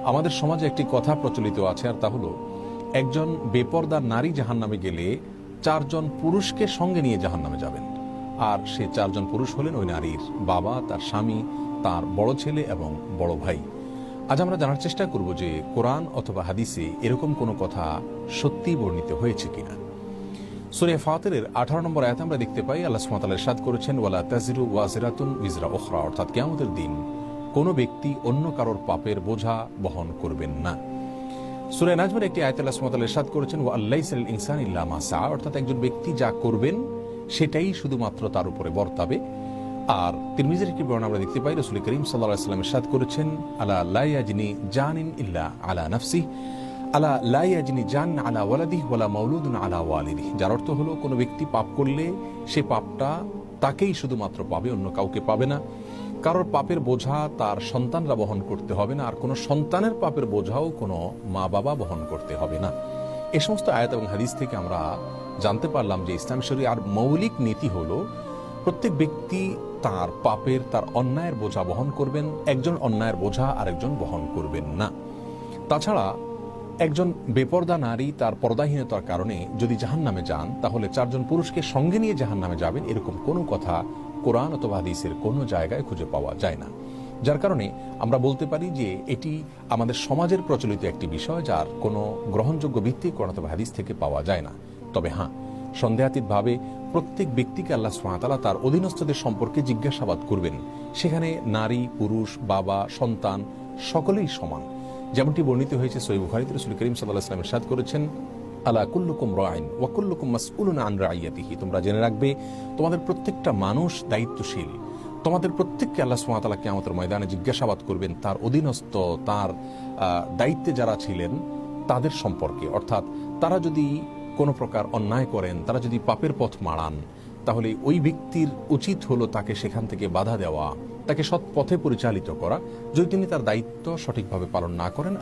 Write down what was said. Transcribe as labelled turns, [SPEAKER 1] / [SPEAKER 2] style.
[SPEAKER 1] আমাদের সমাজে একটি কথা প্রচলিত আছে, আর তা হলো একজন বেপরদা নারী জাহান্নামে গেলে 4 জন পুরুষকে সঙ্গে নিয়ে জাহান্নামে যাবেন। আর সে 4 জন পুরুষ হলেন ওই নারীর বাবা, তার স্বামী, তার বড় ছেলে এবং বড় ভাই। আজ আমরা জানার চেষ্টা করব যে কোরআন অথবা হাদিসে এরকম কোনো কথা সত্যি বর্ণিত হয়েছে কিনা। সূরা ফাতিরের 18 নম্বর আয়াতে আমরা দেখতে পাই আল্লাহ সুবহানাহু ওয়া তাআলা ইরশাদ করেছেন, ওয়ালা তাজিরু ওয়াজিরাতুন উযরা উখরা, অর্থাৎ কিয়ামতের দিন কোনো ব্যক্তি অন্য কারোর পাপের বোঝা বহন করবেন না। সূরা নাজমের একটি আয়াতে আল্লাহ সুবহানাহু ওয়া তাআলা ইরশাদ করেছেন, ওয়া আল্লাইসা লিল ইনসানি ইল্লা মা সা, অর্থাৎ একজন ব্যক্তি যা করবেন সেটাই শুধুমাত্র তার উপরে বর্তাবে। আর তিরমিজির একটি বর্ণনা আমরা দেখতে পাই, রাসূল করিম সাল্লাল্লাহু আলাইহি ওয়াসাল্লাম ইরশাদ করেছেন, আলা লা ইয়াজনি জানিন ইল্লা আলা নাফসিহি, আলা লা ইয়াজনি জান আলা ওয়ালাদিহি ওয়ালা মাউলুদুন আলা ওয়ালিদিহি, যার অর্থ হলো কোনো ব্যক্তি পাপ করলে সে পাপটা তাকেই শুধুমাত্র পাবে, অন্য কাউকে পাবে না। কারোর পাপের বোঝা তার সন্তানরা বহন করতে হবে না, আর কোনো সন্তানের পাপের বোঝাও কোনো মা বাবা বহন করতে হবে না। এই সমস্ত আয়াত এবং হাদিস থেকে আমরা জানতে পারলাম যে ইসলাম শরিয়ার মৌলিক নীতি হলো প্রত্যেক ব্যক্তি তার পাপের, তার অন্যায়ের বোঝা বহন করবেন, একজন অন্যায়ের বোঝা আরেকজন বহন করবেন না। তাছাড়া একজন বেপরদা নারী তার পর্দাহীনতার কারণে যদি জাহান্নামে যান, তাহলে 4 জন পুরুষকে সঙ্গে নিয়ে জাহান্নামে যাবেন, এরকম কোনো কথা কোরআন অথবা হাদিসের কোনো জায়গায় খুঁজে পাওয়া যায় না। যার কারণে আমরা বলতে পারি যে এটি আমাদের সমাজের প্রচলিত একটি বিষয়, যার কোনো গ্রহণযোগ্য ভিত্তি কোরআন অথবা হাদিস থেকে পাওয়া যায় না। তবে হ্যাঁ, সন্দেহাতীতভাবে প্রত্যেক ব্যক্তিকে আল্লাহ সুবহানাহু ওয়া তাআলা তার অধীনস্থদের সম্পর্কে জিজ্ঞাসাবাদ করবেন। সেখানে নারী, পুরুষ, বাবা, সন্তান সকলেই সমান। যেমনটি বর্ণিত হয়েছে সহিহ বুখারীতে, রাসূল করিম সাল্লাল্লাহু আলাইহি ওয়াসাল্লাম ইরশাদ করেছেন, আলা কুল্লুকুম রাইন ওয়া কুল্লুকুম মাসউলুন আন রাইয়াতিহি, তোমরা জেনে রাখবে তোমাদের প্রত্যেকটা মানুষ দায়িত্বশীল। তোমাদের প্রত্যেককে আল্লাহ সুবহানাহু ওয়া তাআলা কিয়ামতের ময়দানে জিজ্ঞাসাবাদ করবেন তার অধীনস্থ, তার দায়িত্বে যারা ছিলেন তাদের সম্পর্কে। অর্থাৎ তারা যদি কোনো প্রকার অন্যায় করেন, তারা যদি পাপের পথ মাড়ান, তাহলে ওই ব্যক্তির উচিত হলো তাকে সেখান থেকে বাধা দেওয়া, তাকে সৎ পথে পরিচালিত করা। যদি তিনি তার দায়িত্ব সঠিকভাবে পালন না করেন,